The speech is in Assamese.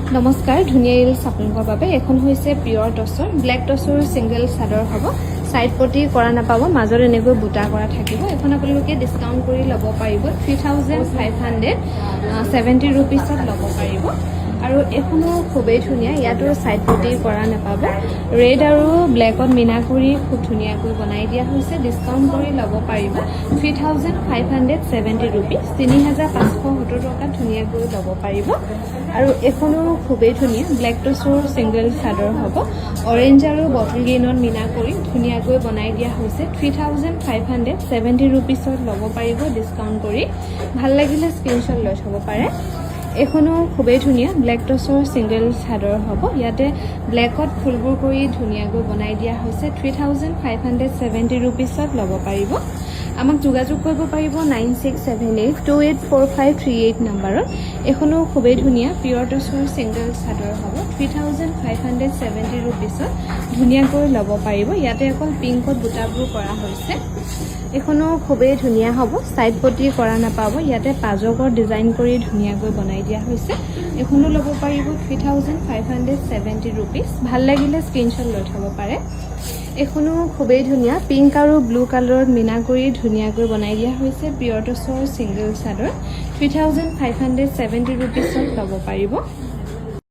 নমস্কাৰ ধুনীয়া ৰিলছ আপোনালোকৰ বাবে এখন হৈছে পিয়ৰ টছৰ ব্লেক টছৰ সিঙ্গেল চাদৰ হ'ব সাইড পটি কৰা নাপাব মাজৰ এনেকৈ বুটা কৰা থাকিব এখন আপোনালোকে ডিসকাউন্ট কৰি ল'ব পাৰিব 3570 रुपीसত ল'ব পাৰিব আৰু এখনো খুবেই ধুনীয়া ইয়াতো সাইড পটি কৰা নাপাব ৰেড আৰু ব্লেকত মিনা কৰি খুব ধুনীয়াকৈ বনাই দিয়া হৈছে ডিসকাউন্ট কৰি ল'ব পাৰিব 3570 रुपीस 3570 টকা ধুনীয়াকৈ ল'ব পাৰিব আৰু এখনো খুবেই ধুনীয়া ব্লেক টছৰ সিঙ্গেল চাদৰ হ'ব অৰেঞ্জ আৰু বটল গ্ৰীণত মিনা কৰি ধুনীয়াকৈ বনাই দিয়া হৈছে 3570 रुपीसত ল'ব পাৰিব ডিসকাউন্ট কৰি ভাল লাগিলে স্ক্ৰিনশ্বট লৈ থব পাৰে এখনো খুবেই ধুনীয়া ব্লেক টছৰ সিঙ্গেল চাদৰ হ'ব ইয়াতে ব্লেকত ফুলবোৰ কৰি ধুনীয়াকৈ বনাই দিয়া হৈছে 3570 रुपीसত ল'ব পাৰিব আমাক যোগাযোগ কৰিব পাৰিব 9678284538 নম্বৰত এখনো খুবেই ধুনীয়া পিয়ৰ টছৰ সিঙ্গেল চাদৰ হ'ব 3570 रुपीसত ধুনীয়াকৈ ল'ব পাৰিব ইয়াতে অকল পিংকত বুটাবোৰ কৰা হৈছে এখনো খুবেই ধুনীয়া হ'ব সাইড পটি কৰা নাপাব ইয়াতে পাজকৰ ডিজাইন কৰি ধুনীয়াকৈ বনাই দিয়া হৈছে এখনো ল'ব পাৰিব 3570 रुपीस ভাল লাগিলে স্ক্ৰিনশ্বট লৈ থব পাৰে এখনো খুবেই ধুনীয়া পিংক আৰু ব্লু কালাৰত মিনা কৰি ধুনীয়াকৈ বনাই দিয়া হৈছে পিয়ৰ টছৰ সিঙ্গেল চাদৰ 3570 रुपीसত ল'ব পাৰিব